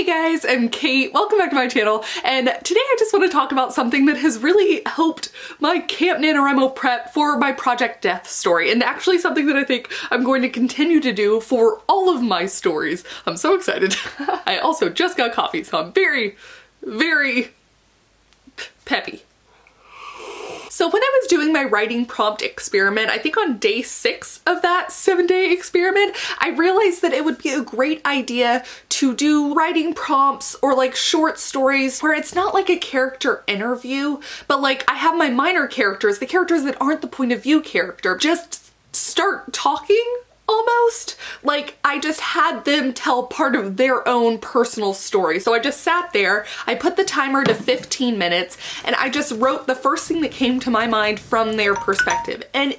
Hey guys, I'm Kate. Welcome back to my channel, and today I just want to talk about something that has really helped my Camp NaNoWRIMO prep for my Project Death story, and actually something that I think I'm going to continue to do for all of my stories. I'm so excited. I also just got coffee, so I'm very, very peppy. So when I was doing my writing prompt experiment, I think on day 6 of that 7-day experiment, I realized that it would be a great idea to do writing prompts or like short stories where it's not like a character interview, but like I have my minor characters, the characters that aren't the point of view character, just start talking. Almost like I just had them tell part of their own personal story. So I just sat there, I put the timer to 15 minutes, and I just wrote the first thing that came to my mind from their perspective. And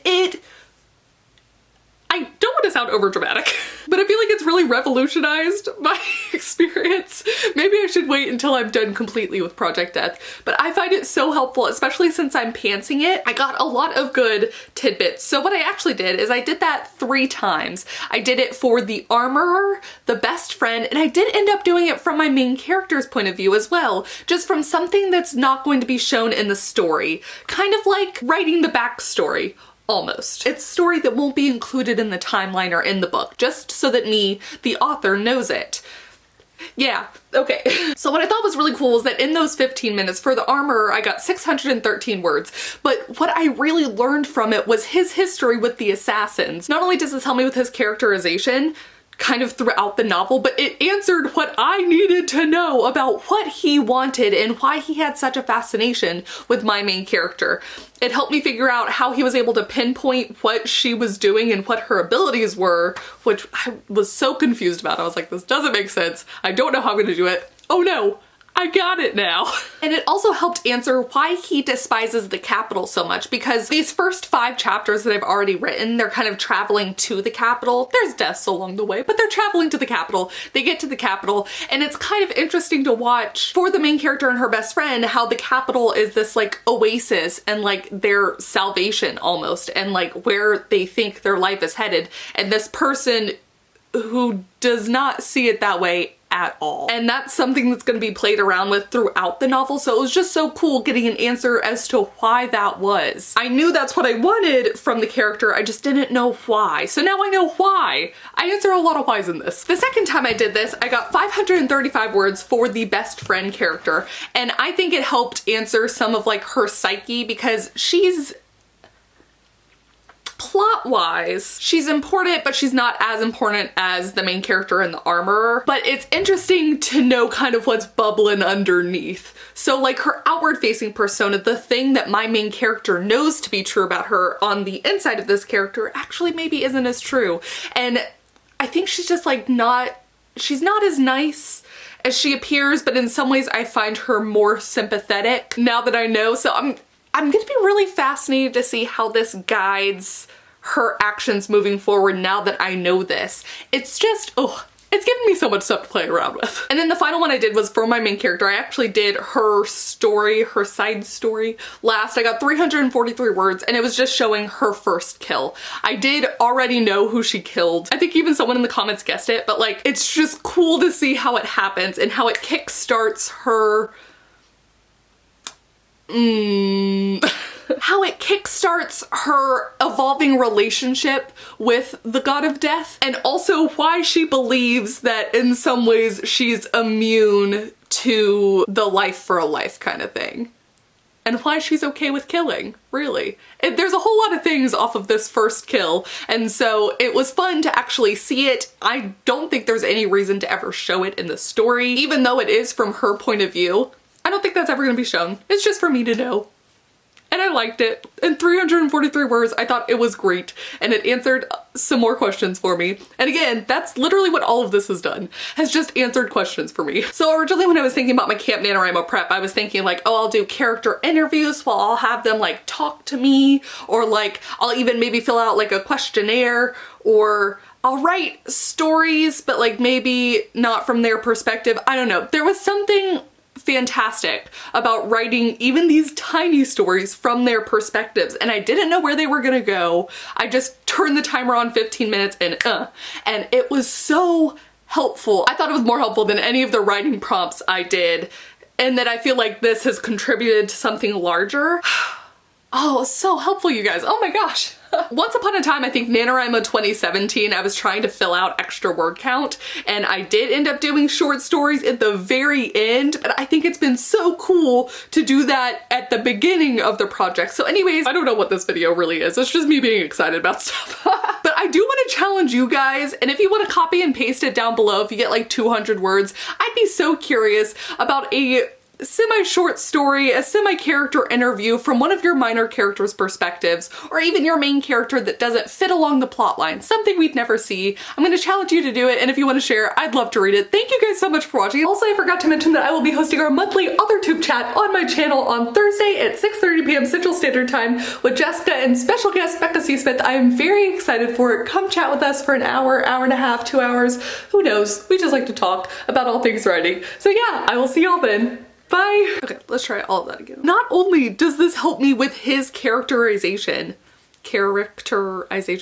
I don't want to sound over dramatic, but I feel like it's really revolutionized my experience. Maybe I should wait until I'm done completely with Project Death, but I find it so helpful, especially since I'm pantsing it. I got a lot of good tidbits. So what I actually did is I did that 3 times. I did it for the armorer, the best friend, and I did end up doing it from my main character's point of view as well, just from something that's not going to be shown in the story. Kind of like writing the backstory. Almost. It's a story that won't be included in the timeline or in the book, just so that me, the author, knows it. Yeah, okay. So what I thought was really cool was that in those 15 minutes for the armorer, I got 613 words, but what I really learned from it was his history with the assassins. Not only does this help me with his characterization, kind of throughout the novel, but it answered what I needed to know about what he wanted and why he had such a fascination with my main character. It helped me figure out how he was able to pinpoint what she was doing and what her abilities were, which I was so confused about. I was like, this doesn't make sense. I don't know how I'm gonna do it. Oh no, I got it now. And it also helped answer why he despises the capital so much, because these first 5 chapters that I've already written, they're kind of traveling to the capital. There's deaths along the way, but they're traveling to the capital. They get to the capital, and it's kind of interesting to watch for the main character and her best friend how the capital is this like oasis and like their salvation almost, and like where they think their life is headed. And this person who does not see it that way at all. And that's something that's going to be played around with throughout the novel, so it was just so cool getting an answer as to why that was. I knew that's what I wanted from the character, I just didn't know why. So now I know why. I answer a lot of whys in this. The second time I did this, I got 535 words for the best friend character, and I think it helped answer some of like her psyche, because she's plot-wise, she's important, but she's not as important as the main character and the armorer. But it's interesting to know kind of what's bubbling underneath. So like her outward-facing persona, the thing that my main character knows to be true about her on the inside of this character actually maybe isn't as true. And I think she's just like she's not as nice as she appears, but in some ways I find her more sympathetic now that I know. So I'm gonna be really fascinated to see how this guides her actions moving forward now that I know this. It's just, oh, it's giving me so much stuff to play around with. And then the final one I did was for my main character. I actually did her story, her side story last. I got 343 words, and it was just showing her first kill. I did already know who she killed. I think even someone in the comments guessed it, but like, it's just cool to see how it happens and how it kickstarts her how it kickstarts her evolving relationship with the god of death, and also why she believes that in some ways she's immune to the life for a life kind of thing, and why she's okay with killing, really. There's a whole lot of things off of this first kill, and so it was fun to actually see it. I don't think there's any reason to ever show it in the story, even though it is from her point of view. I don't think that's ever gonna be shown. It's just for me to know. And I liked it. In 343 words, I thought it was great, and it answered some more questions for me. And again, that's literally what all of this has done, has just answered questions for me. So originally when I was thinking about my Camp NaNoWRIMO prep, I was thinking like, oh, I'll do character interviews, while I'll have them like talk to me, or like I'll even maybe fill out like a questionnaire, or I'll write stories, but like maybe not from their perspective. I don't know. There was something fantastic about writing even these tiny stories from their perspectives, and I didn't know where they were gonna go. I just turned the timer on 15 minutes and it was so helpful. I thought it was more helpful than any of the writing prompts I did, and that I feel like this has contributed to something larger. Oh, so helpful, you guys. Oh my gosh. Once upon a time, I think NaNoWRIMO 2017, I was trying to fill out extra word count, and I did end up doing short stories at the very end, but I think it's been so cool to do that at the beginning of the project. So anyways, I don't know what this video really is. It's just me being excited about stuff. But I do want to challenge you guys, and if you want to copy and paste it down below, if you get like 200 words, I'd be so curious about a semi-short story, a semi-character interview from one of your minor characters' perspectives, or even your main character that doesn't fit along the plot line, something we'd never see. I'm gonna challenge you to do it, and if you want to share, I'd love to read it. Thank you guys so much for watching. Also, I forgot to mention that I will be hosting our monthly AuthorTube chat on my channel on Thursday at 6:30 p.m. Central Standard Time with Jessica and special guest Becca C. Smith. I am very excited for it. Come chat with us for an hour, hour and a half, 2 hours. Who knows? We just like to talk about all things writing. So yeah, I will see y'all then. Bye. Okay, let's try all of that again. Not only does this help me with his characterization,